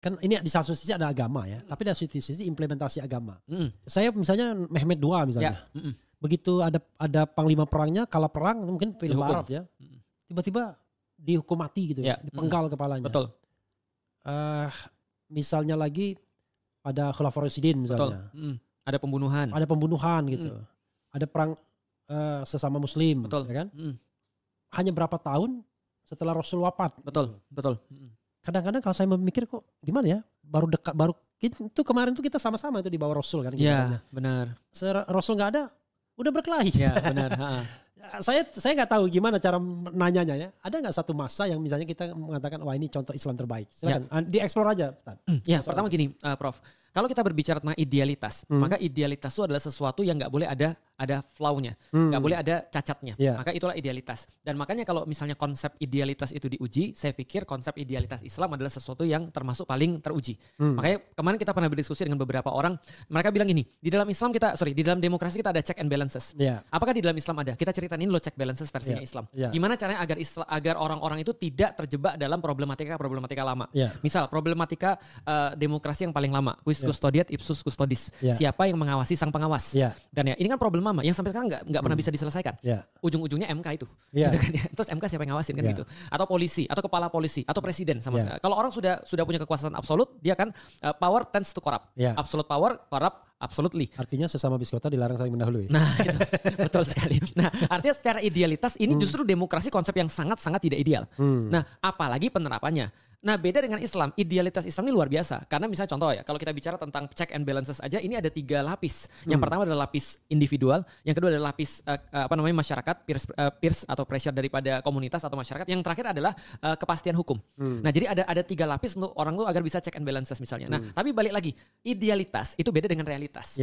kan ini di satu sisi ada agama ya, tapi di satu sisi implementasi agama. Saya misalnya Mehmet II misalnya. Begitu ada panglima perangnya, kalah perang mungkin film Arab ya. Tiba-tiba dihukum mati gitu, dipenggal kepalanya. Betul. Misalnya lagi pada Khulafaur Rasyidin misalnya. Ada pembunuhan. Ada pembunuhan gitu. Ada perang sesama muslim, ya kan? Hanya berapa tahun setelah Rasul wafat. Betul. Kadang-kadang kalau saya memikir kok gimana ya, baru itu kemarin tuh kita sama-sama itu di bawah Rasul kan. Iya, benar. Rasul nggak ada, udah berkelahi. Iya, benar. Saya nggak tahu gimana cara nanyanya ya. Ada nggak satu masa yang misalnya kita mengatakan wah ini contoh Islam terbaik? Silakan dieksplor aja. Ya, pertama gini, Prof. Kalau kita berbicara tentang idealitas, maka idealitas itu adalah sesuatu yang nggak boleh ada flaw-nya, nggak boleh ada cacatnya. Maka itulah idealitas. Dan makanya kalau misalnya konsep idealitas itu diuji, saya pikir konsep idealitas Islam adalah sesuatu yang termasuk paling teruji. Makanya kemarin kita pernah berdiskusi dengan beberapa orang, mereka bilang gini, di dalam demokrasi kita ada check and balances. Apakah di dalam Islam ada? Kita ceritain ini loh check balances versinya Islam. Gimana caranya agar orang-orang itu tidak terjebak dalam problematika lama. Misal problematika demokrasi yang paling lama, quis custodiet ipsus custodis. Siapa yang mengawasi sang pengawas? Dan ya ini kan problem lama yang sampai sekarang nggak pernah bisa diselesaikan. Ujung-ujungnya MK itu. Gitu kan ya. Terus MK siapa yang ngawasin kan gitu. Atau polisi, atau kepala polisi, atau presiden sama sekali. Kalau orang sudah punya kekuasaan absolut, dia kan power tends to corrupt. Absolute power corrupt absolutely. Artinya sesama biskota dilarang saling mendahului. Nah, gitu. Betul sekali. Nah, artinya secara idealitas ini justru demokrasi konsep yang sangat-sangat tidak ideal. Nah, apalagi penerapannya. Nah, beda dengan Islam, idealitas Islam ini luar biasa. Karena misalnya contoh ya, kalau kita bicara tentang check and balances aja, ini ada 3 lapis. Yang pertama adalah lapis individual, yang kedua adalah lapis masyarakat, peers atau pressure daripada komunitas atau masyarakat. Yang terakhir adalah kepastian hukum. Nah, jadi ada 3 lapis untuk orang tuh agar bisa check and balances misalnya. Nah, tapi balik lagi, idealitas itu beda dengan realitas.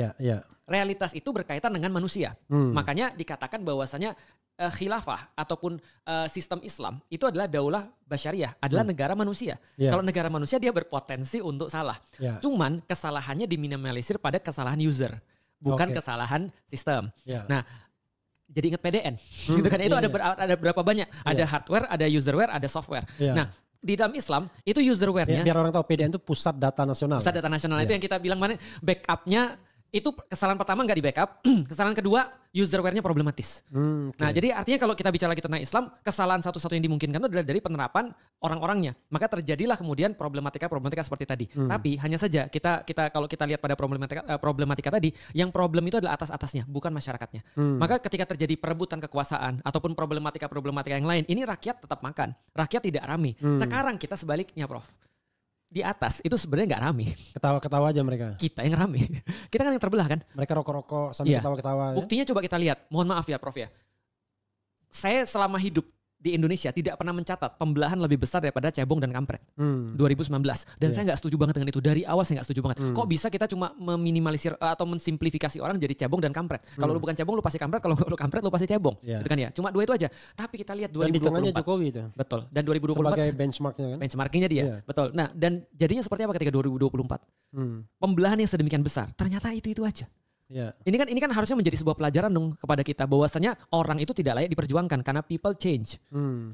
Realitas itu berkaitan dengan manusia. Makanya dikatakan bahwasanya khilafah ataupun sistem Islam itu adalah daulah basyariah, adalah negara manusia. Kalau negara manusia dia berpotensi untuk salah. Cuman kesalahannya diminimalisir pada kesalahan user, bukan kesalahan sistem. Nah, jadi ingat PDN, gitu kan? Itu ada berapa banyak? Ada hardware, ada userware, ada software. Nah, di dalam Islam itu userware-nya. Biar orang tahu PDN itu pusat data nasional. Pusat data nasional itu yang kita bilang mana backupnya. Itu kesalahan pertama nggak di backup, kesalahan kedua userware-nya problematis. Nah, jadi artinya kalau kita bicara lagi tentang Islam, kesalahan satu-satu yang dimungkinkan itu adalah dari penerapan orang-orangnya. Maka terjadilah kemudian problematika seperti tadi. Tapi hanya saja kita kalau kita lihat pada problematika tadi, yang problem itu adalah atas-atasnya, bukan masyarakatnya. Maka ketika terjadi perebutan kekuasaan ataupun problematika yang lain, ini rakyat tetap makan, rakyat tidak rame. Sekarang kita sebaliknya, Prof. Di atas itu sebenarnya nggak rame. Ketawa-ketawa aja mereka. Kita yang rame. Kita kan yang terbelah kan. Mereka rokok-rokok sambil ketawa-ketawa. Buktinya coba kita lihat. Mohon maaf ya Prof ya. Saya selama hidup di Indonesia tidak pernah mencatat pembelahan lebih besar daripada cebong dan kampret 2019 dan saya nggak setuju banget dengan itu. Dari awal saya nggak setuju banget. Kok bisa kita cuma meminimalisir atau mensimplifikasi orang jadi cebong dan kampret? Kalau lu bukan cebong lu pasti kampret, kalau lu kampret lu pasti cebong. Gitu kan ya. Cuma 2 itu aja. Tapi kita lihat 2024. Dan di tengahnya Jokowi itu. Betul. Dan 2024 sebagai benchmarknya kan. Benchmarkingnya dia. Betul. Nah, dan jadinya seperti apa ketika 2024? Pembelahan yang sedemikian besar. Ternyata itu aja. Ini kan harusnya menjadi sebuah pelajaran dong kepada kita bahwasanya orang itu tidak layak diperjuangkan karena people change.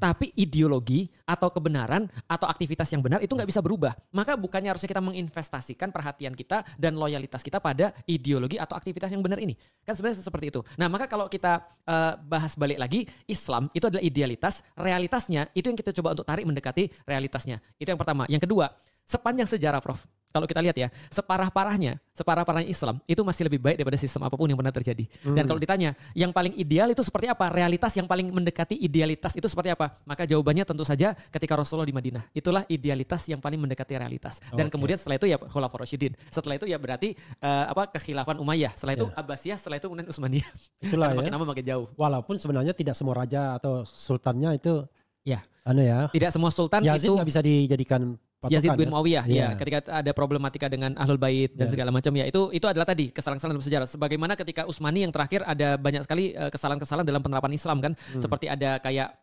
Tapi ideologi atau kebenaran atau aktivitas yang benar itu nggak bisa berubah. Maka bukannya harusnya kita menginvestasikan perhatian kita dan loyalitas kita pada ideologi atau aktivitas yang benar ini. Kan sebenarnya seperti itu. Nah, maka kalau kita bahas balik lagi, Islam itu adalah idealitas, realitasnya itu yang kita coba untuk tarik mendekati realitasnya. Itu yang pertama. Yang kedua, sepanjang sejarah Prof, kalau kita lihat ya, separah-parahnya Islam itu masih lebih baik daripada sistem apapun yang pernah terjadi. Dan kalau ditanya, yang paling ideal itu seperti apa? Realitas yang paling mendekati idealitas itu seperti apa? Maka jawabannya tentu saja ketika Rasulullah di Madinah. Itulah idealitas yang paling mendekati realitas. Dan kemudian setelah itu ya Khulafaur Rasyidin. Setelah itu ya berarti kekhilafan Umayyah. Setelah itu Abbasiyah, setelah itu kemudian Utsmaniyah. Itulah makin lama makin jauh. Walaupun sebenarnya tidak semua raja atau sultannya itu tidak semua sultan Yazid itu nggak bisa dijadikan Yazid bin Muawiyah ketika ada problematika dengan Ahlul Bait dan segala macam itu adalah tadi kesalahan-kesalahan dalam sejarah. Sebagaimana ketika Utsmani yang terakhir ada banyak sekali kesalahan-kesalahan dalam penerapan Islam kan. Seperti ada kayak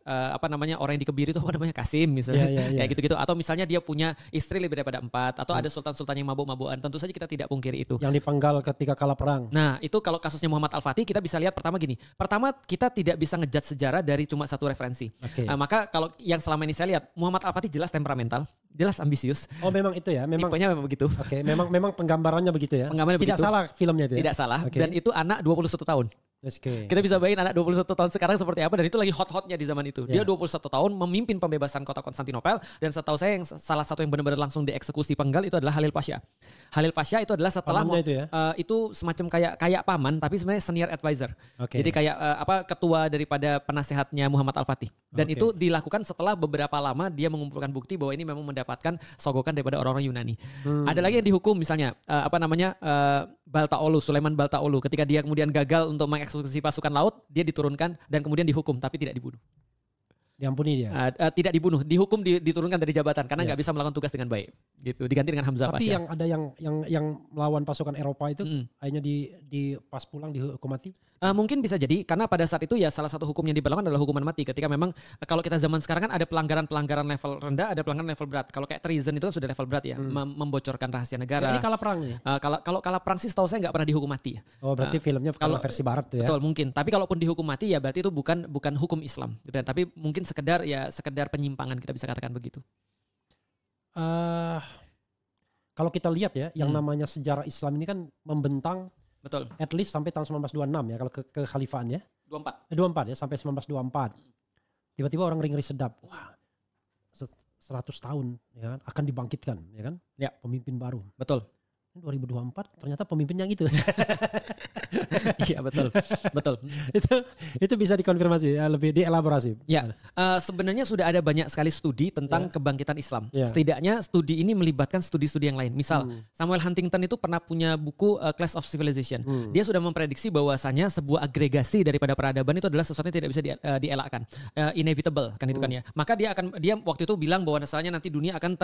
orang yang dikebiri itu Kasim misalnya kayak gitu-gitu, atau misalnya dia punya istri lebih daripada 4, atau ada sultan-sultan yang mabuk-mabukan. Tentu saja kita tidak pungkiri itu. Yang dipenggal ketika kalah perang. Nah, itu kalau kasusnya Muhammad Al-Fatih kita bisa lihat pertama kita tidak bisa ngejudge sejarah dari cuma satu referensi. Maka kalau yang selama ini saya lihat Muhammad Al-Fatih jelas temperamental, jelas ambisius. Oh memang itu ya, memang tipenya memang begitu. Oke, memang penggambarannya begitu ya. Penggambarannya tidak begitu. salah filmnya itu ya. Tidak salah. Dan itu anak 21 tahun. Okay. Kita bisa bayangin anak 21 tahun sekarang seperti apa, dan itu lagi hot-hotnya di zaman itu. Dia 21 tahun memimpin pembebasan kota Konstantinopel, dan setahu saya yang salah satu yang benar-benar langsung dieksekusi penggal itu adalah Halil Pasha. Halil Pasha itu adalah setelah itu semacam kayak paman tapi sebenarnya senior advisor. Jadi kayak ketua daripada penasehatnya Muhammad Al-Fatih. Dan itu dilakukan setelah beberapa lama dia mengumpulkan bukti bahwa ini memang mendapatkan sogokan daripada orang-orang Yunani. Ada lagi yang dihukum misalnya Baltaolu, Sulaiman Baltaolu, ketika dia kemudian gagal untuk mengeksekusi pasukan laut, dia diturunkan dan kemudian dihukum tapi tidak dibunuh. Diampuni dia. Tidak dibunuh, dihukum, diturunkan dari jabatan karena nggak bisa melakukan tugas dengan baik. Gitu, diganti dengan Hamzah Pasha. Tapi yang ada yang melawan pasukan Eropa itu akhirnya di pas pulang dihukum mati. Mungkin bisa jadi karena pada saat itu ya salah satu hukum yang diberlakukan adalah hukuman mati. Ketika memang kalau kita zaman sekarang kan ada pelanggaran level rendah, ada pelanggaran level berat. Kalau kayak treason itu kan sudah level berat ya, membocorkan rahasia negara. Ya, ini kalah perang nih. Kalau kalah perang sih setahu saya nggak pernah dihukum mati. Oh berarti filmnya kalau versi barat tuh ya. Betul mungkin. Tapi kalaupun dihukum mati ya berarti itu bukan hukum Islam gitu ya. Tapi mungkin sekedar penyimpangan, kita bisa katakan begitu. Kalau kita lihat ya, yang namanya sejarah Islam ini kan membentang. Betul. At least sampai tahun 1926 ya kalau kekhalifahan ya. 24 ya sampai 1924. Tiba-tiba orang ngeri sedap. Wah. 100 tahun ya kan akan dibangkitkan ya kan? Ya, pemimpin baru. Betul. 2024 ternyata pemimpin yang itu. Iya betul. itu bisa dikonfirmasi ya, lebih dielaborasi. Ya, sebenarnya sudah ada banyak sekali studi tentang kebangkitan Islam. Setidaknya studi ini melibatkan studi-studi yang lain. Misal Samuel Huntington itu pernah punya buku Clash of Civilization. Dia sudah memprediksi bahwasanya sebuah agregasi daripada peradaban itu adalah sesuatu yang tidak bisa dielakkan, inevitable kan itu kan ya. Maka dia waktu itu bilang bahwa misalnya nanti dunia akan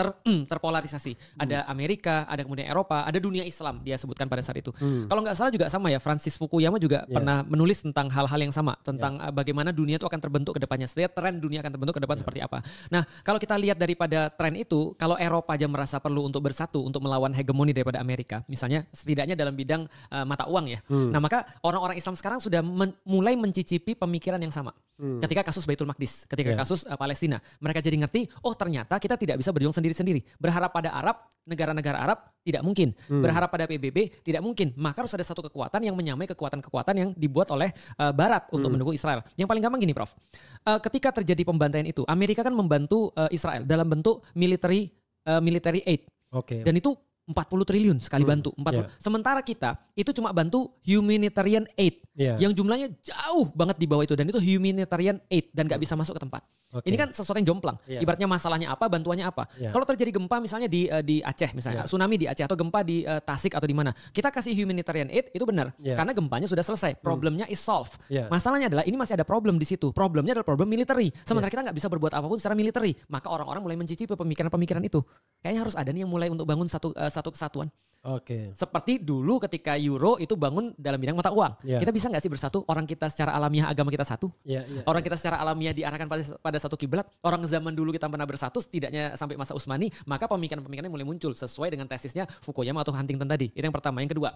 terpolarisasi. Ada Amerika, ada kemudian Eropa, ada dunia Islam dia sebutkan pada saat itu. Kalau nggak salah juga sama ya, Francis Fukuyama juga pernah menulis tentang hal-hal yang sama, tentang bagaimana dunia itu akan terbentuk ke depannya, tren dunia akan terbentuk ke depan seperti apa. Nah, kalau kita lihat daripada tren itu, kalau Eropa aja merasa perlu untuk bersatu untuk melawan hegemoni daripada Amerika, misalnya setidaknya dalam bidang mata uang ya. Nah, maka orang-orang Islam sekarang sudah mulai mencicipi pemikiran yang sama. Ketika kasus Baitul Maqdis, ketika kasus Palestina, mereka jadi ngerti, oh ternyata kita tidak bisa berjuang sendiri-sendiri. Berharap pada Arab, negara-negara Arab tidak mungkin. Berharap pada PBB tidak mungkin. Maka harus ada satu kekuatan yang menyamai kekuatan-kekuatan yang dibuat oleh Barat untuk mendukung Israel. Yang paling gampang gini Prof. Ketika terjadi pembantaian itu, Amerika kan membantu Israel dalam bentuk military aid. Dan itu 40 triliun sekali bantu. 40. Sementara kita itu cuma bantu humanitarian aid yang jumlahnya jauh banget di bawah itu, dan itu humanitarian aid dan gak bisa masuk ke tempat. Ini kan sesuatu yang jomplang. Ibaratnya masalahnya apa, bantuannya apa. Kalau terjadi gempa misalnya di Aceh misalnya, tsunami di Aceh atau gempa di Tasik atau di mana, kita kasih humanitarian aid itu benar karena gempanya sudah selesai, problemnya is solved. Masalahnya adalah ini masih ada problem di situ. Problemnya adalah problem military. Sementara kita nggak bisa berbuat apapun secara military. Maka orang-orang mulai mencicipi pemikiran-pemikiran itu. Kayaknya harus ada nih yang mulai untuk bangun satu kesatuan. Seperti dulu ketika Euro itu bangun dalam bidang mata uang. Kita bisa nggak sih bersatu? Orang kita secara alamiah agama kita satu. Orang kita secara alamiah diarahkan pada satu kiblat. Orang zaman dulu kita pernah bersatu, setidaknya sampai masa Utsmani. Maka pemikiran-pemikirannya mulai muncul sesuai dengan tesisnya Fukuyama atau Huntington tadi. Itu yang pertama. Yang kedua,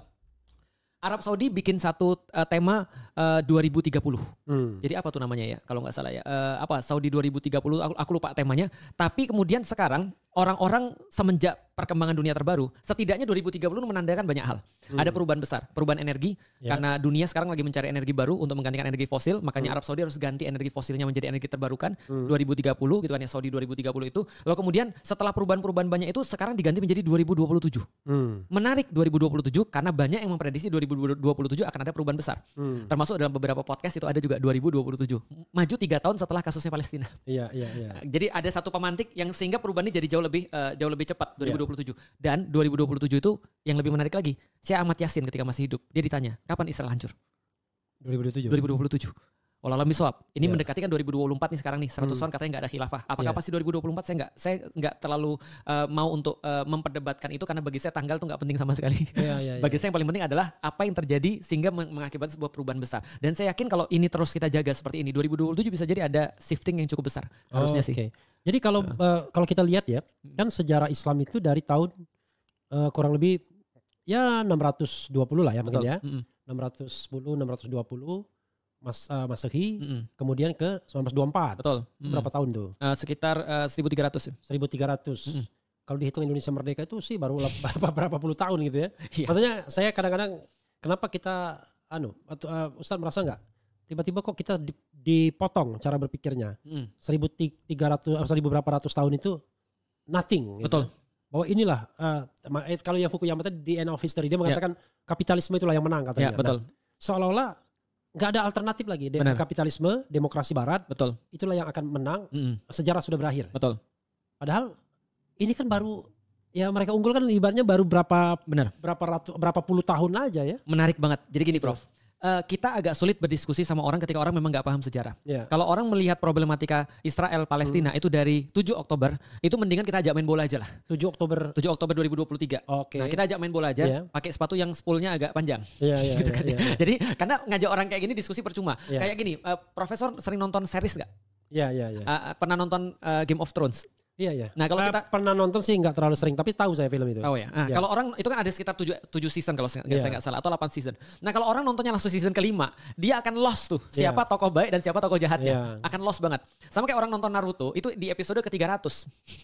Arab Saudi bikin satu tema 2030. Jadi apa tuh namanya ya? Kalau nggak salah ya. Saudi 2030, aku lupa temanya. Tapi kemudian sekarang orang-orang semenjak perkembangan dunia terbaru, setidaknya 2030 menandakan banyak hal. Ada perubahan besar, perubahan energi, karena dunia sekarang lagi mencari energi baru untuk menggantikan energi fosil, makanya Arab Saudi harus ganti energi fosilnya menjadi energi terbarukan 2030 gitu kan ya, Saudi 2030 itu. Lalu kemudian setelah perubahan-perubahan banyak itu sekarang diganti menjadi 2027. Menarik 2027 karena banyak yang memprediksi 2027 akan ada perubahan besar. Termasuk dalam beberapa podcast itu ada juga 2027. Maju 3 tahun setelah kasusnya Palestina. Jadi ada satu pemantik yang sehingga perubahan ini jadi jauh lebih cepat 2027. Dan 2027 itu yang lebih menarik lagi, Syekh Ahmad Yasin ketika masih hidup, dia ditanya, kapan Israel hancur? 2027. Wallahualam bishawab. Ini mendekati kan 2024 nih sekarang nih, 100 tahun katanya nggak ada khilafah. Apakah pasti 2024? Saya nggak terlalu mau untuk memperdebatkan itu karena bagi saya tanggal tuh nggak penting sama sekali. Bagi saya yang paling penting adalah apa yang terjadi sehingga mengakibatkan sebuah perubahan besar. Dan saya yakin kalau ini terus kita jaga seperti ini, 2027 bisa jadi ada shifting yang cukup besar. Harusnya sih. Jadi kalau kita lihat ya, kan sejarah Islam itu dari tahun kurang lebih ya 620 lah ya. Betul. Mungkin ya. 610, 620 Masehi, kemudian ke 1924. Betul. Berapa tahun tuh? Sekitar 1300. 1300. kalau dihitung Indonesia merdeka itu sih baru berapa puluh tahun gitu ya. Iya. Maksudnya saya kadang-kadang kenapa kita Ustadz merasa nggak tiba-tiba kok kita dipotong cara berpikirnya. 1300 berapa ratus tahun itu nothing. Betul. Gitu. Bahwa inilah kalau yang Fukuyama tadi di End of History dia mengatakan kapitalisme itulah yang menang katanya. Ya, betul. Nah, seolah-olah nggak ada alternatif lagi. Kapitalisme, demokrasi Barat, betul. Itulah yang akan menang. Sejarah sudah berakhir. Betul. Padahal ini kan baru ya mereka unggul kan ibaratnya baru berapa puluh tahun aja ya. Menarik banget. Jadi gini Prof. Kita agak sulit berdiskusi sama orang ketika orang memang nggak paham sejarah. Yeah. Kalau orang melihat problematika Israel Palestina itu dari 7 Oktober, itu mendingan kita ajak main bola aja lah. 7 Oktober 2023. Okay. Nah, kita ajak main bola aja, pakai sepatu yang spoolnya agak panjang. Gitu kan. Jadi karena ngajak orang kayak gini diskusi percuma. Kayak gini, Profesor sering nonton series nggak? Iya. Pernah nonton Game of Thrones? Iya. Nah, kalau kita pernah nonton sih nggak terlalu sering, tapi tahu saya film itu. Oh ya. Nah, kalau orang itu kan ada sekitar 7 season kalau saya nggak salah atau 8 season. Nah, kalau orang nontonnya langsung season kelima, dia akan lost tuh. Siapa tokoh baik dan siapa tokoh jahatnya. Akan lost banget. Sama kayak orang nonton Naruto, itu di episode ke-300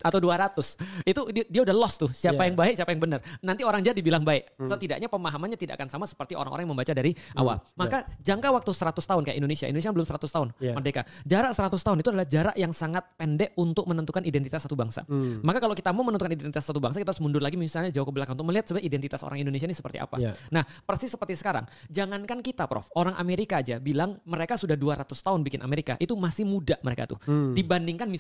atau 200. Itu dia udah lost tuh. Siapa yang baik, siapa yang benar. Nanti orang jahat dibilang baik. Setidaknya pemahamannya tidak akan sama seperti orang-orang yang membaca dari awal. Maka jangka waktu 100 tahun kayak Indonesia belum 100 tahun merdeka. Jarak 100 tahun itu adalah jarak yang sangat pendek untuk menentukan identitas satu bangsa. Maka kalau kita mau menentukan identitas satu bangsa, kita harus mundur lagi misalnya jauh ke belakang untuk melihat sebenarnya identitas orang Indonesia ini seperti apa. Nah, persis seperti sekarang. Jangankan kita, Prof. Orang Amerika aja bilang mereka sudah 200 tahun bikin Amerika. Itu masih muda mereka tuh. Dibandingkan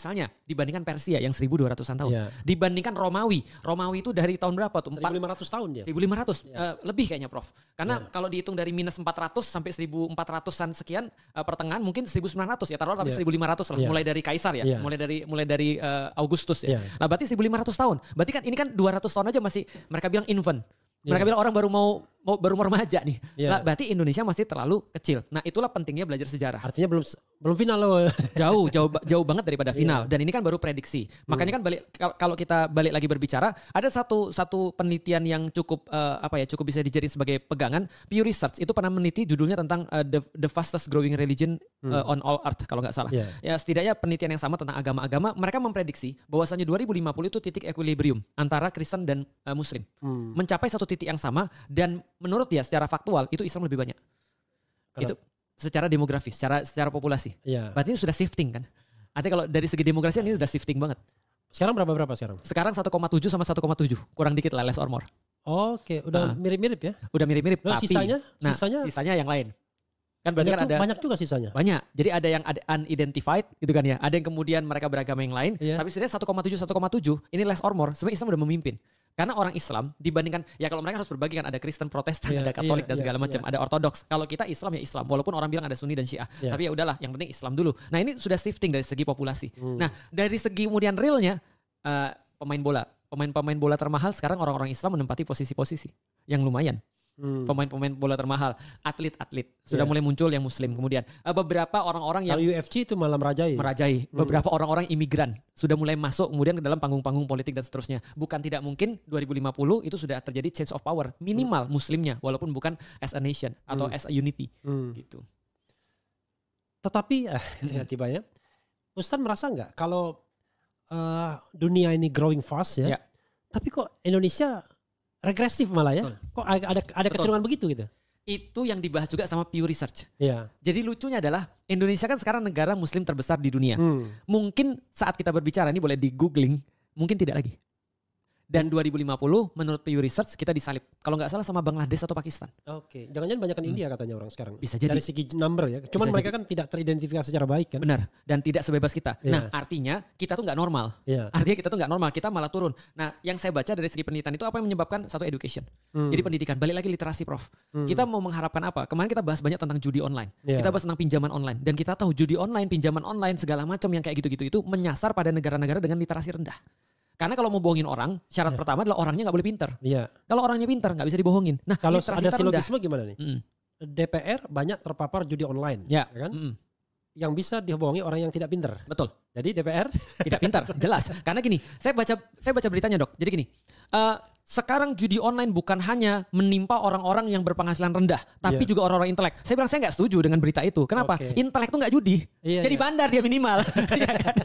Persia yang 1200-an tahun. Dibandingkan Romawi. Romawi itu dari tahun berapa tuh? 1500 tahun dia. 1500. Lebih kayaknya, Prof. Karena kalau dihitung dari minus 400 sampai 1400-an sekian pertengahan mungkin 1900 ya. Taruhlah tapi 1500 lah. Mulai dari Kaisar ya. Mulai dari Augustus ya. Nah, berarti 1500 tahun. Berarti kan ini kan 200 tahun aja masih mereka bilang infant. Mereka bilang orang baru mau remaja nih. Nah, berarti Indonesia masih terlalu kecil. Nah, itulah pentingnya belajar sejarah. Artinya belum final loh. Jauh banget daripada final. Dan ini kan baru prediksi. Makanya kan kalau kita balik lagi berbicara, ada satu penelitian yang cukup cukup bisa dijadiin sebagai pegangan. Pew Research itu pernah meneliti judulnya tentang the fastest growing religion on all earth kalau nggak salah. Ya setidaknya penelitian yang sama tentang agama-agama. Mereka memprediksi bahwasannya 2050 itu titik equilibrium antara Kristen dan Muslim. Mencapai satu titik yang sama dan menurut dia secara faktual itu Islam lebih banyak. Kenapa? Itu secara demografis, secara populasi. Berarti ini sudah shifting kan. Artinya kalau dari segi demografi ini sudah shifting banget. Sekarang berapa sekarang? Sekarang 1,7 sama 1,7. Kurang dikit lah, less or more. Oke, udah mirip-mirip ya. Udah mirip-mirip, tapi sisanya yang lain. Kan berarti kan ada banyak juga sisanya. Banyak. Jadi ada yang unidentified gitu kan ya. Ada yang kemudian mereka beragama yang lain, tapi sebenarnya 1,7 ini less or more sebenarnya Islam udah memimpin. Karena orang Islam dibandingkan, ya kalau mereka harus berbagi kan ada Kristen, Protestan, ada Katolik dan segala macam, ada Ortodoks. Kalau kita Islam ya Islam, walaupun orang bilang ada Sunni dan Syiah. Tapi ya udahlah, yang penting Islam dulu. Nah ini sudah shifting dari segi populasi. Nah dari segi kemudian realnya, pemain bola termahal sekarang orang-orang Islam menempati posisi-posisi yang lumayan. Pemain bola termahal, atlet sudah mulai muncul yang Muslim. Kemudian beberapa orang-orang yang UFC itu malah merajai. Beberapa orang-orang imigran sudah mulai masuk kemudian ke dalam panggung-panggung politik dan seterusnya. Bukan tidak mungkin 2050 itu sudah terjadi change of power minimal Muslimnya, walaupun bukan as a nation atau as a unity gitu. Tetapi tiba-tiba Ustadz merasa nggak kalau dunia ini growing fast tapi kok Indonesia regresif malah ya. Betul. Kok ada kecenderungan begitu gitu. Itu yang dibahas juga sama Pew Research. Jadi lucunya adalah Indonesia kan sekarang negara muslim terbesar di dunia. Mungkin saat kita berbicara ini boleh di googling, mungkin tidak lagi. Dan 2050 menurut Pew Research kita disalip. Kalau nggak salah sama Bangladesh atau Pakistan. Oke. Jangan-jangan banyakan India katanya orang sekarang. Bisa jadi. Dari segi number ya. Cuman mereka kan tidak teridentifikasi secara baik kan. Benar. Dan tidak sebebas kita. Nah artinya kita tuh nggak normal. Artinya kita tuh nggak normal. Kita malah turun. Nah yang saya baca dari segi penelitian itu apa yang menyebabkan satu education. Jadi pendidikan. Balik lagi literasi Prof. Kita mau mengharapkan apa? Kemarin kita bahas banyak tentang judi online. Kita bahas tentang pinjaman online. Dan kita tahu judi online, pinjaman online, segala macam yang kayak gitu-gitu itu menyasar pada negara-negara dengan literasi rendah. Karena kalau mau bohongin orang, syarat pertama adalah orangnya nggak boleh pinter. Kalau orangnya pinter nggak bisa dibohongin. Nah, kalau ada silogisme gimana nih? DPR banyak terpapar judi online, kan? Yang bisa dibohongi orang yang tidak pinter. Betul. Jadi DPR tidak pintar, jelas. Karena gini, saya baca beritanya Dok. Jadi gini, sekarang judi online bukan hanya menimpa orang-orang yang berpenghasilan rendah, tapi juga orang-orang intelek. Saya bilang saya nggak setuju dengan berita itu. Kenapa? Intelek tuh nggak judi. Jadi bandar dia minimal. Ya kan?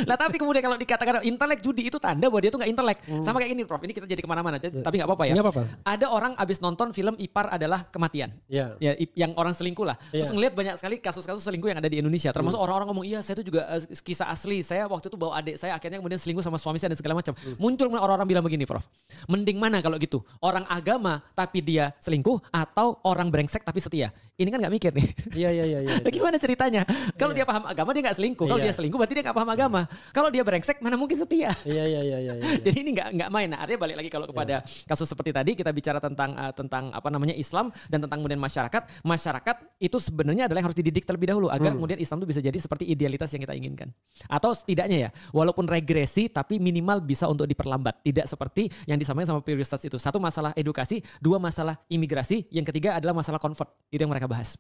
Nah tapi kemudian kalau dikatakan intelek judi itu tanda bahwa dia tuh nggak intelek. Sama kayak gini Prof, ini kita jadi kemana-mana. Tapi nggak apa-apa ya. Gak apa-apa. Ada orang abis nonton film Ipar Adalah Kematian. Ya, yang orang selingkuh lah. Terus ngelihat banyak sekali kasus-kasus selingkuh yang ada di Indonesia. Termasuk orang-orang ngomong, iya saya itu juga kisah asli. Saya waktu itu bawa adik saya akhirnya kemudian selingkuh sama suami saya dan segala macam. Muncul orang-orang bilang begini Prof. Mending mana kalau gitu? Orang agama tapi dia selingkuh atau orang brengsek tapi setia? Ini kan gak mikir nih. Iya. Gimana ceritanya? Kalau dia paham agama dia gak selingkuh. Kalau dia selingkuh berarti dia gak paham agama. Kalau dia brengsek mana mungkin setia? Iya. Jadi ini gak main. Nah, artinya balik lagi kalau kepada kasus seperti tadi kita bicara tentang apa namanya Islam dan tentang kemudian masyarakat. Masyarakat itu sebenarnya adalah yang harus dididik terlebih dahulu agar kemudian Islam itu bisa jadi seperti idealitas yang kita inginkan. Atau setidaknya ya, walaupun regresi tapi minimal bisa untuk diperlambat. Tidak seperti yang disampaikan sama prioritas itu. Satu masalah edukasi, dua masalah imigrasi, yang ketiga adalah masalah convert. Itu yang mereka bahas.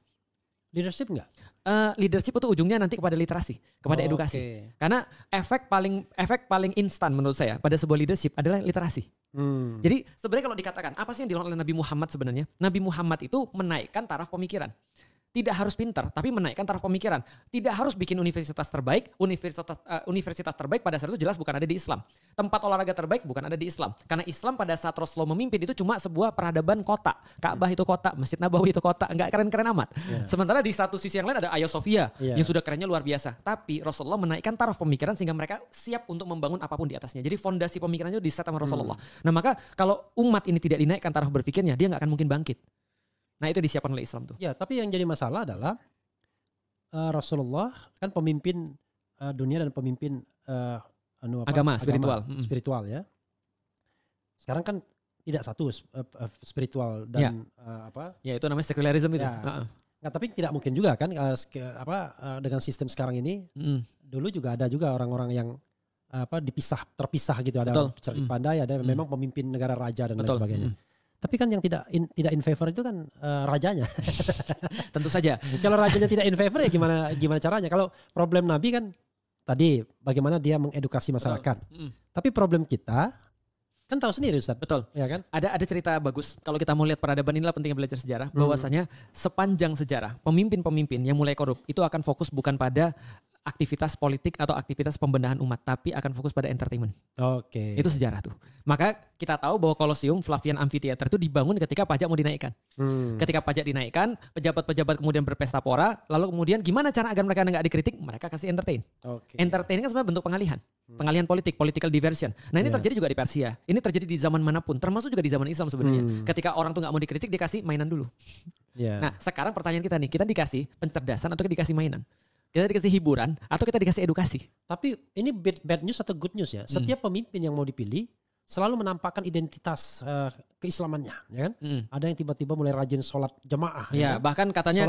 Leadership enggak? Leadership itu ujungnya nanti kepada literasi, kepada edukasi. Karena efek paling instan menurut saya pada sebuah leadership adalah literasi. Jadi sebenarnya kalau dikatakan apa sih yang dilakukan oleh Nabi Muhammad sebenarnya? Nabi Muhammad itu menaikkan taraf pemikiran. Tidak harus pintar, tapi menaikkan taraf pemikiran. Tidak harus bikin universitas terbaik. Universitas terbaik pada saat itu jelas bukan ada di Islam. Tempat olahraga terbaik bukan ada di Islam. Karena Islam pada saat Rasulullah memimpin itu cuma sebuah peradaban kota. Ka'bah itu kota, Masjid Nabawi itu kota. Enggak keren-keren amat. Sementara di satu sisi yang lain ada Hagia Sophia yang sudah kerennya luar biasa. Tapi Rasulullah menaikkan taraf pemikiran sehingga mereka siap untuk membangun apapun di atasnya. Jadi fondasi pemikirannya di-set sama Rasulullah. Nah maka kalau umat ini tidak dinaikkan taraf berpikirnya, dia nggak akan mungkin bangkit. Nah itu disiapkan oleh Islam tuh. Ya, tapi yang jadi masalah adalah Rasulullah kan pemimpin dunia dan pemimpin agama spiritual ya. Sekarang kan tidak satu spiritual dan Ya itu namanya sekularisme itu. Nah, tapi tidak mungkin juga kan dengan sistem sekarang ini. Dulu juga ada juga orang-orang yang terpisah gitu, ada cerdik pandai, ada memang pemimpin negara raja dan lain sebagainya. Tapi kan yang tidak in favor itu kan rajanya. Tentu saja. Kalau rajanya tidak in favor ya gimana caranya? Kalau problem Nabi kan tadi bagaimana dia mengedukasi masyarakat. Tapi problem kita kan tahu sendiri Ustaz. Betul. Ya kan? Ada cerita bagus. Kalau kita mau lihat peradaban, inilah pentingnya belajar sejarah. Bahwasanya sepanjang sejarah pemimpin-pemimpin yang mulai korup itu akan fokus bukan pada aktivitas politik atau aktivitas pembenahan umat, tapi akan fokus pada entertainment. Itu sejarah tuh. Maka kita tahu bahwa Colosseum, Flavian Amphitheater itu dibangun ketika pajak mau dinaikkan. Ketika pajak dinaikkan, pejabat-pejabat kemudian berpesta pora, lalu kemudian gimana cara agar mereka nggak dikritik? Mereka kasih entertain. Entertain kan sebenarnya bentuk pengalihan politik, political diversion. Nah ini terjadi juga di Persia. Ini terjadi di zaman manapun, termasuk juga di zaman Islam sebenarnya. Ketika orang tuh nggak mau dikritik, dia kasih mainan dulu. Nah sekarang pertanyaan kita nih, kita dikasih pencerdasan atau kita dikasih mainan? Kita dikasih hiburan atau kita dikasih edukasi? Tapi ini bad news atau good news ya? Setiap pemimpin yang mau dipilih selalu menampakkan identitas keislamannya, ya kan? Ada yang tiba-tiba mulai rajin sholat jemaah. Ya, bahkan katanya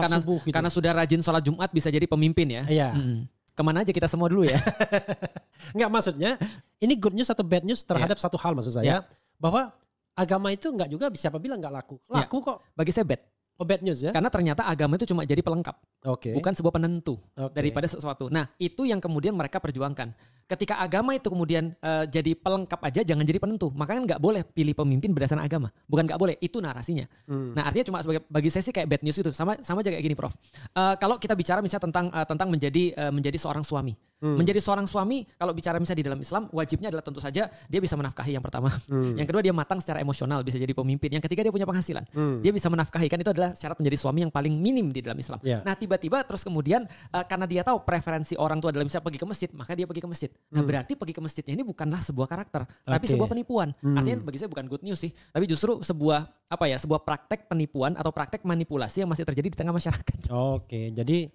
karena sudah rajin sholat Jumat bisa jadi pemimpin ya. Kemana aja kita semua dulu ya? Enggak, maksudnya ini good news atau bad news terhadap satu hal maksud saya. Bahwa agama itu enggak juga siapa bilang enggak laku. Laku kok. Bagi saya bad. Bad news ya? Karena ternyata agama itu cuma jadi pelengkap, bukan sebuah penentu daripada sesuatu. Nah itu yang kemudian mereka perjuangkan. Ketika agama itu kemudian jadi pelengkap aja, jangan jadi penentu. Makanya nggak boleh pilih pemimpin berdasarkan agama. Bukan nggak boleh, itu narasinya. Nah artinya cuma bagi saya sih kayak bad news itu. Sama aja kayak gini Prof. Kalau kita bicara misalnya tentang menjadi seorang suami. Menjadi seorang suami, kalau bicara misalnya di dalam Islam, wajibnya adalah tentu saja dia bisa menafkahi yang pertama. Yang kedua dia matang secara emosional, bisa jadi pemimpin. Yang ketiga dia punya penghasilan. Dia bisa menafkahi, kan itu adalah syarat menjadi suami yang paling minim di dalam Islam. Nah tiba-tiba terus kemudian karena dia tahu preferensi orang tua adalah misalnya pergi ke masjid, maka dia pergi ke masjid. Nah berarti pergi ke masjidnya ini bukanlah sebuah karakter, tapi sebuah penipuan. Artinya bagi saya bukan good news sih, tapi justru sebuah praktek penipuan atau praktek manipulasi yang masih terjadi di tengah masyarakat. Jadi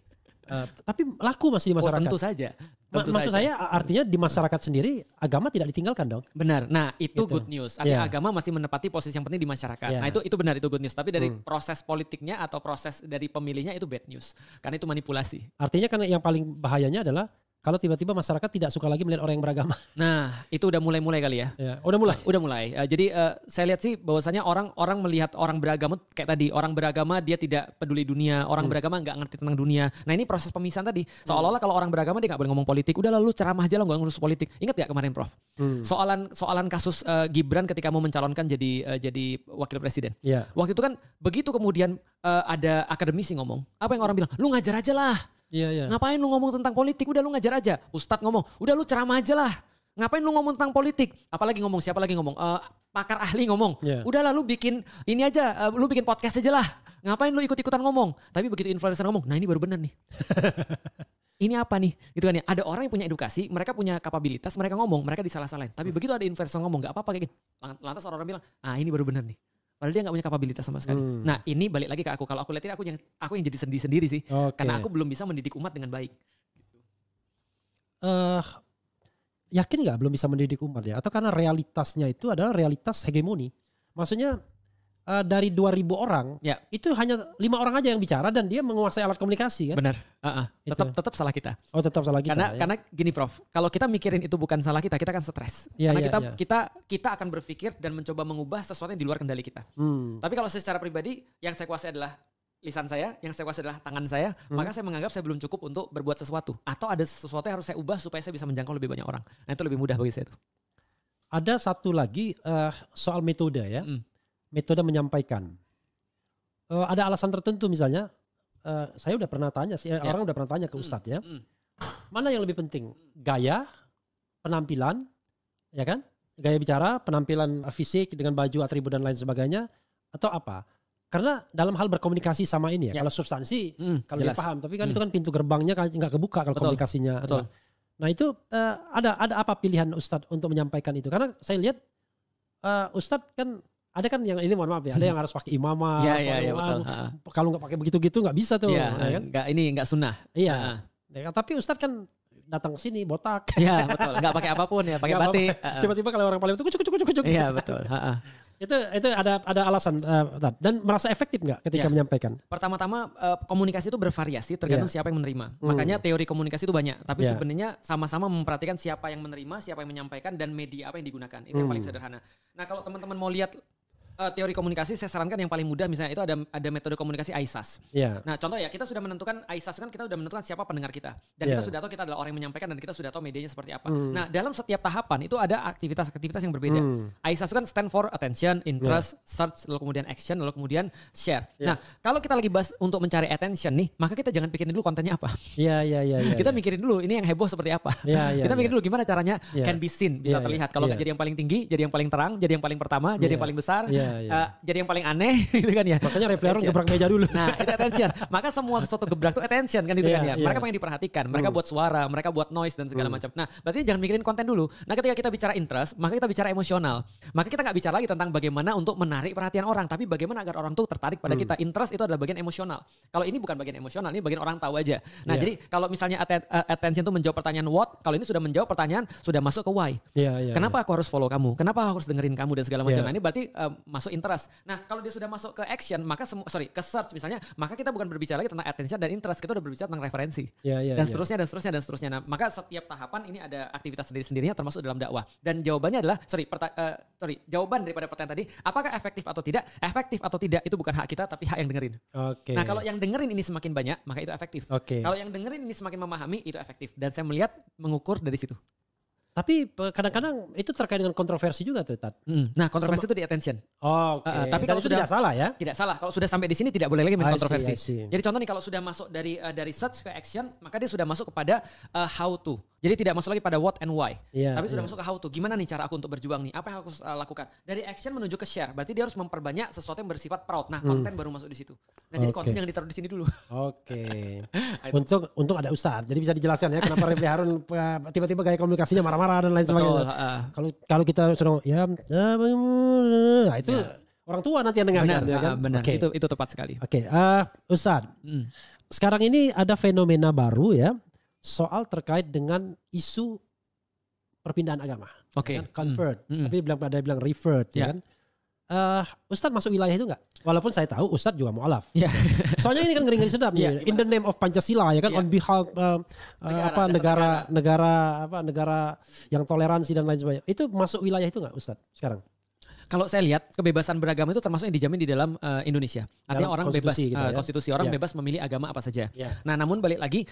tapi laku masih di masyarakat. Tentu saja. Maksud saya artinya di masyarakat sendiri agama tidak ditinggalkan dong. Benar. Nah itu good news. Artinya agama masih menepati posisi yang penting di masyarakat. Nah itu benar, itu good news. Tapi dari proses politiknya atau proses dari pemilihnya itu bad news. Karena itu manipulasi. Artinya kan yang paling bahayanya adalah kalau tiba-tiba masyarakat tidak suka lagi melihat orang yang beragama. Nah, itu udah mulai kali ya. Ya, udah mulai. Udah mulai. Jadi saya lihat sih bahwasanya orang melihat orang beragama kayak tadi, orang beragama dia tidak peduli dunia, orang beragama nggak ngerti tentang dunia. Nah, ini proses pemisahan tadi. Seolah-olah kalau orang beragama dia nggak boleh ngomong politik. Udah lalu ceramah aja lah, nggak ngurus politik. Ingat ya kemarin Prof? Soalan kasus Gibran ketika mau mencalonkan jadi wakil presiden. Yeah. Waktu itu kan begitu kemudian ada akademisi ngomong. Apa yang orang bilang? Lu ngajar aja lah. Iya. Ngapain lu ngomong tentang politik? Udah lu ngajar aja. Ustadz ngomong, udah lu ceramah aja lah. Ngapain lu ngomong tentang politik? Apalagi ngomong, siapa lagi ngomong? Pakar ahli ngomong. Yeah. Udah lah lu bikin ini aja, lu bikin podcast aja lah. Ngapain lu ikut-ikutan ngomong? Tapi begitu influencer ngomong, nah ini baru benar nih. Ini apa nih? Gitu kan ya. Ada orang yang punya edukasi, mereka punya kapabilitas, mereka ngomong, mereka disalah-salahin. Tapi begitu ada influencer ngomong, gak apa-apa kayak gitu. Lantas orang-orang bilang, ini baru benar nih. Padahal dia gak punya kapabilitas sama sekali. Nah ini balik lagi ke aku. Kalau aku lihat ini aku yang jadi sendiri sih. Okay. Karena aku belum bisa mendidik umat dengan baik. Yakin gak belum bisa mendidik umat ya? Atau karena realitasnya itu adalah realitas hegemoni? Maksudnya dari 2.000 orang, itu hanya 5 orang aja yang bicara dan dia menguasai alat komunikasi kan? Benar. Tetap salah kita. Oh tetap salah kita. Karena gini Prof, kalau kita mikirin itu bukan salah kita akan stres. Karena kita akan berpikir dan mencoba mengubah sesuatu yang di luar kendali kita. Tapi kalau secara pribadi, yang saya kuasai adalah lisan saya, yang saya kuasai adalah tangan saya, maka saya menganggap saya belum cukup untuk berbuat sesuatu. Atau ada sesuatu yang harus saya ubah supaya saya bisa menjangkau lebih banyak orang. Nah itu lebih mudah bagi saya tuh. Ada satu lagi soal metode ya. Metode menyampaikan. Ada alasan tertentu misalnya, saya udah pernah tanya, orang udah pernah tanya ke Ustadz ya. Mana yang lebih penting? Gaya, penampilan, ya kan? Gaya bicara, penampilan fisik dengan baju, atribut dan lain sebagainya, atau apa? Karena dalam hal berkomunikasi sama ini ya, kalau substansi, kalau dia paham. Tapi kan itu kan pintu gerbangnya nggak kebuka kalau komunikasinya. Betul. Nah itu ada apa pilihan Ustadz untuk menyampaikan itu? Karena saya lihat Ustadz kan ada kan yang ini mohon maaf ya, ada yang harus pakai imamah. Iya betul. Kalau nggak pakai begitu-gitu nggak bisa tuh. Iya, ya kan? Nggak sunnah. Iya. Ya, tapi Ustadz kan datang ke sini botak. Iya betul. Nggak pakai apapun ya, pakai batik. Tiba-tiba kalau orang paling itu kucuk. Iya betul. Itu ada alasan dan merasa efektif nggak ketika menyampaikan? Pertama-tama komunikasi itu bervariasi tergantung siapa yang menerima. Makanya teori komunikasi itu banyak. Tapi sebenarnya sama-sama memperhatikan siapa yang menerima, siapa yang menyampaikan dan media apa yang digunakan. Itu yang paling sederhana. Nah kalau teman-teman mau lihat teori komunikasi, saya sarankan yang paling mudah misalnya itu ada metode komunikasi AISAS. Nah contoh ya, kita sudah menentukan AISAS kan, kita sudah menentukan siapa pendengar kita. Dan kita sudah tahu kita adalah orang yang menyampaikan dan kita sudah tahu medianya seperti apa. Nah dalam setiap tahapan itu ada aktivitas-aktivitas yang berbeda. AISAS itu kan stand for attention, interest, search, lalu kemudian action, lalu kemudian share. Nah kalau kita lagi bahas untuk mencari attention nih, maka kita jangan pikirin dulu kontennya apa. Kita mikirin dulu ini yang heboh seperti apa. Kita mikirin dulu gimana caranya can be seen, bisa terlihat. Kalau nggak jadi yang paling tinggi, jadi yang paling terang, jadi yang paling pertama, jadi yang paling besar. Jadi yang paling aneh gitu kan ya. Makanya Refleron gebrak meja dulu. Nah itu attention. Maka semua sesuatu gebrak itu attention kan itu kan ya. Mereka pengen diperhatikan. Mereka buat suara, mereka buat noise dan segala macam. Nah berarti jangan mikirin konten dulu. Nah ketika kita bicara interest, maka kita bicara emosional. Maka kita gak bicara lagi tentang bagaimana untuk menarik perhatian orang. Tapi bagaimana agar orang tuh tertarik pada kita. Interest itu adalah bagian emosional. Kalau ini bukan bagian emosional, ini bagian orang tahu aja. Nah jadi kalau misalnya attention itu menjawab pertanyaan what, kalau ini sudah menjawab pertanyaan, sudah masuk ke why. Kenapa aku harus follow kamu? Kenapa aku harus dengerin kamu dan segala macam. Nah ini berarti masuk interest. Nah kalau dia sudah masuk ke action, maka ke search misalnya, maka kita bukan berbicara lagi tentang attention dan interest, kita udah berbicara tentang referensi. Dan seterusnya. Nah, maka setiap tahapan ini ada aktivitas sendiri-sendirinya termasuk dalam dakwah. Dan jawabannya adalah, jawaban daripada pertanyaan tadi, apakah efektif atau tidak? Efektif atau tidak itu bukan hak kita, tapi hak yang dengerin. Nah kalau yang dengerin ini semakin banyak, maka itu efektif. Kalau yang dengerin ini semakin memahami, itu efektif. Dan saya melihat, mengukur dari situ. Tapi kadang-kadang itu terkait dengan kontroversi juga tuh, Tat. Nah, kontroversi itu di attention. Tapi kalau sudah tidak salah ya? Tidak salah. Kalau sudah sampai di sini tidak boleh lagi main kontroversi. Jadi contoh nih, kalau sudah masuk dari search ke action, maka dia sudah masuk kepada how to. Jadi tidak masuk lagi pada what and why. Tapi sudah masuk ke how to. Gimana nih cara aku untuk berjuang nih? Apa yang aku harus lakukan? Dari action menuju ke share. Berarti dia harus memperbanyak sesuatu yang bersifat proud. Nah, konten baru masuk di situ. Nah, jadi konten yang ditaruh di sini dulu. Untung ada Ustadz. Jadi bisa dijelaskan ya kenapa Refli Harun tiba-tiba gaya komunikasinya marah-marah dan lain sebagainya. Kalau kita sudah nah itu orang tua nanti yang dengarkan. Benar. Itu tepat sekali. Ustadz. Sekarang ini ada fenomena baru ya. Soal terkait dengan isu perpindahan agama. Kan? Convert. Tapi ada bilang revert ya kan. Ustadz masuk wilayah itu nggak? Walaupun saya tahu Ustadz juga mu'alaf. Yeah. Soalnya ini kan ngeri-ngeri sedap nih. In the name of Pancasila ya kan, on behalf negara yang toleransi dan lain sebagainya. Itu masuk wilayah itu nggak Ustadz sekarang? Kalau saya lihat kebebasan beragama itu termasuk yang dijamin di dalam Indonesia. Artinya orang bebas gitu ya? konstitusi, orang bebas memilih agama apa saja. Yeah. Nah, namun balik lagi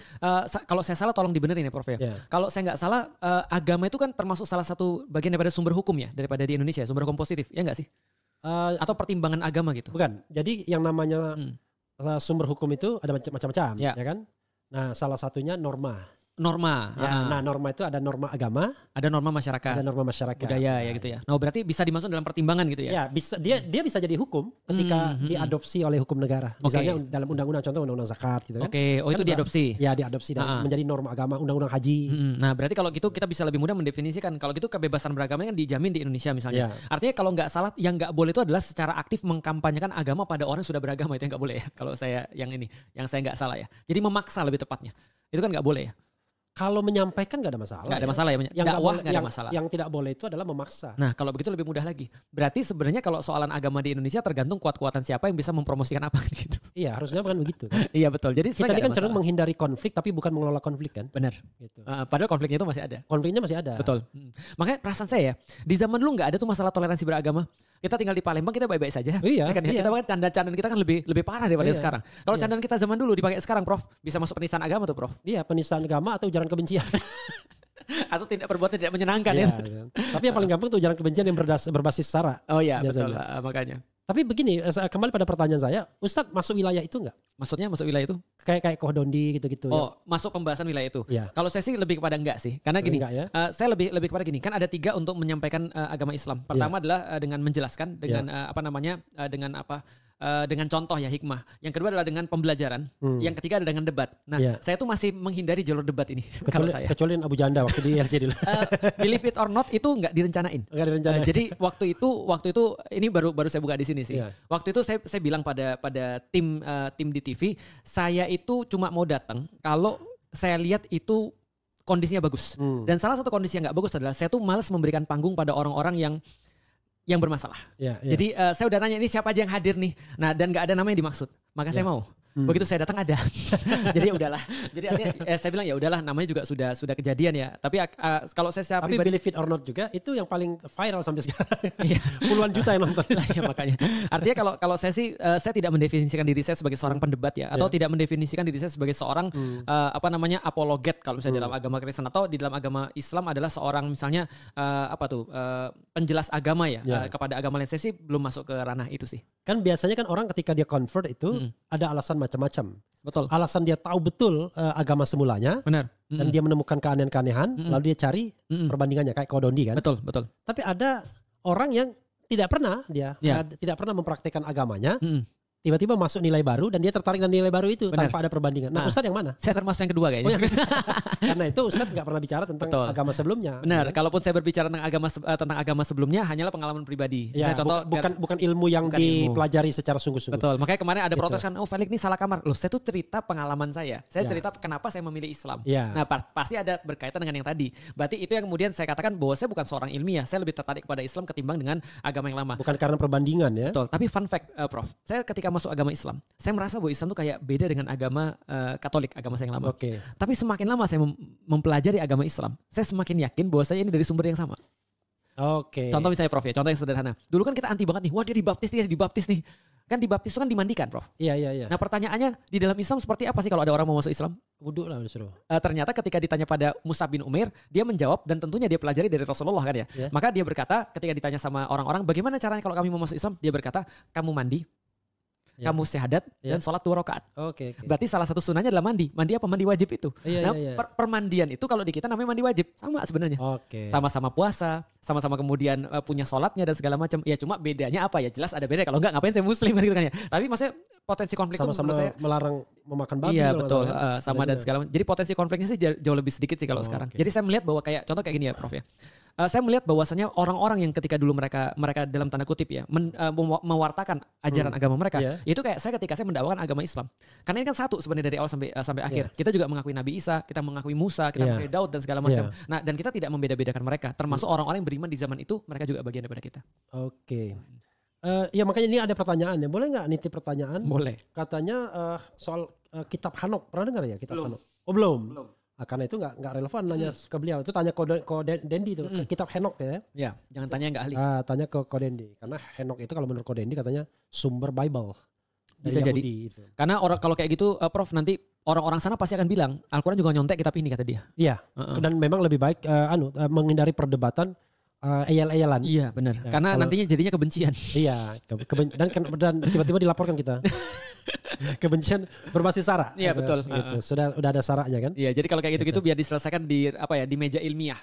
kalau saya salah tolong dibenerin ya Prof ya. Yeah. Kalau saya nggak salah agama itu kan termasuk salah satu bagian daripada sumber hukum ya daripada di Indonesia, sumber hukum positif. Ya nggak sih? Atau pertimbangan agama gitu. Bukan. Jadi yang namanya sumber hukum itu ada macam-macam, ya kan? Nah, salah satunya norma. Ya, nah norma itu ada norma agama, ada norma masyarakat, budaya ya gitu ya. Nah berarti bisa dimasuk dalam pertimbangan gitu ya? Ya bisa, dia bisa jadi hukum ketika diadopsi oleh hukum negara. Misalnya dalam undang-undang, contoh undang-undang zakat gitu kan. Itu diadopsi? Ya diadopsi dan menjadi norma agama, undang-undang haji. Nah berarti kalau gitu kita bisa lebih mudah mendefinisikan. Kalau gitu kebebasan beragama kan dijamin di Indonesia misalnya. Artinya kalau nggak salah yang nggak boleh itu adalah secara aktif mengkampanyekan agama pada orang yang sudah beragama, itu yang nggak boleh ya. Kalau saya yang saya nggak salah ya. Jadi memaksa lebih tepatnya. Itu kan nggak boleh ya. Kalau menyampaikan nggak ada masalah. Nggak ada masalah ya. Dakwah nggak ada masalah. Yang tidak boleh itu adalah memaksa. Nah kalau begitu lebih mudah lagi. Berarti sebenarnya kalau soalan agama di Indonesia tergantung kuat-kuatan siapa yang bisa mempromosikan apa gitu. Iya harusnya kan begitu. Kan? Iya betul. Jadi kita ini kan cenderung menghindari konflik tapi bukan mengelola konflik kan. Benar. Gitu. Padahal konfliknya itu masih ada. Konfliknya masih ada. Betul. Makanya perasaan saya ya. Di zaman dulu nggak ada tuh masalah toleransi beragama. Kita tinggal di Palembang kita baik-baik saja. Iya. Kan, ya? Kita kan candaan kita kan lebih parah daripada sekarang. Kalau candaan kita zaman dulu dipakai sekarang Prof. Bisa masuk penistaan agama tuh Prof. Iya penistaan agama atau ujaran kebencian. Atau perbuatan tidak menyenangkan ya. Tapi yang paling gampang itu ujaran kebencian yang berbasis sara. Oh iya betul makanya. Tapi begini, kembali pada pertanyaan saya, Ustadz masuk wilayah itu enggak? Maksudnya masuk wilayah itu? Kayak Kohdondi gitu-gitu. Oh, masuk pembahasan wilayah itu. Ya. Kalau saya sih lebih kepada enggak sih. Karena gini, ya? Saya lebih kepada gini, kan ada 3 untuk menyampaikan agama Islam. Pertama adalah dengan menjelaskan, dengan dengan contoh ya hikmah. Yang kedua adalah dengan pembelajaran. Yang ketiga adalah dengan debat. Nah, saya tuh masih menghindari jalur debat ini. Kecuali Abu Janda waktu di LC dulu. Believe it or not itu nggak direncanain. Jadi waktu itu ini baru saya buka di sini sih. Yeah. Waktu itu saya bilang pada tim di TV, saya itu cuma mau datang kalau saya lihat itu kondisinya bagus. Dan salah satu kondisi yang nggak bagus adalah saya tuh malas memberikan panggung pada orang-orang yang bermasalah. Jadi saya udah nanya ini siapa aja yang hadir nih. Nah dan nggak ada nama yang dimaksud. Maka saya mau. Begitu saya datang ada. Jadi ya udahlah. Jadi artinya saya bilang ya udahlah namanya juga sudah kejadian ya. Tapi kalau saya secara pribadi, believe it or not juga itu yang paling viral sampai sekarang. Puluhan juta yang nonton. Ya, makanya. Artinya kalau saya sih saya tidak mendefinisikan diri saya sebagai seorang pendebat ya atau tidak mendefinisikan diri saya sebagai seorang apologet kalau misalnya dalam agama Kristen atau di dalam agama Islam adalah seorang misalnya penjelas agama ya kepada agama lain. Saya sih belum masuk ke ranah itu sih. Kan biasanya kan orang ketika dia convert itu ada alasan macam-macam. Betul. Alasan dia tahu betul agama semulanya. Benar. Dan dia menemukan keanehan-keanehan, lalu dia cari perbandingannya kayak Kohdondi kan. Betul. Tapi ada orang yang tidak pernah mempraktekkan agamanya. Tiba-tiba masuk nilai baru dan dia tertarik dengan nilai baru itu tanpa ada perbandingan. Nah, Ustadz yang mana? Saya termasuk yang kedua kayaknya. Karena itu Ustadz nggak pernah bicara tentang agama sebelumnya. Benar. Kalaupun saya berbicara tentang agama sebelumnya hanyalah pengalaman pribadi. Ya, contoh bukan ilmu yang dipelajari secara sungguh-sungguh. Betul. Makanya kemarin ada protes kan, Felix ini salah kamar. Loh, saya tuh cerita pengalaman saya. Saya cerita kenapa saya memilih Islam. Nah, pasti ada berkaitan dengan yang tadi. Berarti itu yang kemudian saya katakan bahwa saya bukan seorang ilmiah. Saya lebih tertarik kepada Islam ketimbang dengan agama yang lama. Bukan karena perbandingan ya. Betul. Tapi fun fact, Prof. Saya ketika masuk agama Islam, saya merasa bahwa Islam tuh kayak beda dengan agama Katolik, agama saya yang lama. Tapi semakin lama saya mempelajari agama Islam, saya semakin yakin bahwa saya ini dari sumber yang sama. Contoh misalnya Prof ya, contoh yang sederhana. Dulu kan kita anti banget nih, wah dia dibaptis nih. Kan dibaptis itu kan dimandikan Prof. Iya. Nah pertanyaannya di dalam Islam seperti apa sih kalau ada orang mau masuk Islam? Wudhu lah disuruh. Ternyata ketika ditanya pada Mus'ab bin Umair, dia menjawab dan tentunya dia pelajari dari Rasulullah kan ya. Maka dia berkata ketika ditanya sama orang-orang, bagaimana caranya kalau kami mau masuk Islam? Dia berkata, kamu mandi. Kamu syahadat dan sholat 2 rakaat. Berarti salah satu sunnahnya adalah mandi. Mandi apa? Mandi wajib itu. Permandian itu kalau di kita namanya mandi wajib. Sama sebenarnya. Sama-sama puasa, sama-sama kemudian punya sholatnya dan segala macam. Ya cuma bedanya apa ya? Jelas ada beda. Kalau enggak ngapain saya muslim gitu kan ya. Tapi maksudnya potensi konflik sama-sama itu melarang memakan babi. Iya betul. Sama dan segala macam. Jadi potensi konfliknya sih jauh lebih sedikit sih kalau sekarang. Jadi saya melihat bahwa kayak contoh kayak gini ya Prof ya. Saya melihat bahwasannya orang-orang yang ketika dulu mereka dalam tanda kutip ya mewartakan ajaran agama mereka, itu kayak ketika saya mendakwakan agama Islam. Karena ini kan satu sebenarnya dari awal sampai akhir. Kita juga mengakui Nabi Isa, kita mengakui Musa, kita mengakui Daud dan segala macam. Nah, dan kita tidak membeda-bedakan mereka, termasuk orang-orang yang beriman di zaman itu, mereka juga bagian daripada kita. Ya makanya ini ada pertanyaan ya. Boleh nggak nitip pertanyaan? Boleh. Katanya soal kitab Hanok. Pernah dengar ya kitab Hanok? Oh belum. Karena itu nggak relevan nanya ke beliau. Itu tanya ke Dendi itu. Kitab Henok ya. Ya, jangan tanya yang nggak ahli. Tanya ke Dendi. Karena Henok itu kalau menurut Dendi katanya sumber Bible. Bisa Yahudi, jadi. itu. Karena kalau kayak gitu Prof, nanti orang-orang sana pasti akan bilang Al-Quran juga nyontek kitab ini kata dia. Iya. Dan memang lebih baik menghindari perdebatan eyal-eyalan. Iya benar. Ya, karena nantinya jadinya kebencian. Iya. Dan tiba-tiba dilaporkan kita. Kebencian berbasis sara. Iya betul. Gitu. Udah ada saranya kan? Iya, jadi kalau kayak gitu-gitu biar diselesaikan di di meja ilmiah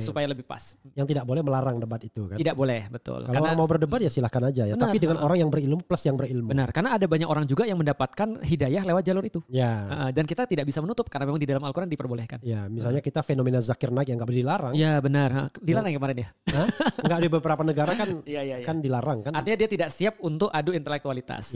supaya lebih pas. Yang tidak boleh melarang debat itu kan? Tidak boleh, betul. Kalau orang mau berdebat ya silahkan aja ya. Benar, tapi dengan orang yang berilmu plus yang berilmu. Benar, karena ada banyak orang juga yang mendapatkan hidayah lewat jalur itu. Ya. Dan kita tidak bisa menutup karena memang di dalam Al-Quran diperbolehkan. Ya, misalnya kita fenomena Zakir Naik yang nggak boleh dilarang. Iya benar, dilarang ya kemarin ya. Enggak, di beberapa negara kan kan dilarang kan. Artinya dia tidak siap untuk adu intelektualitas. Ya.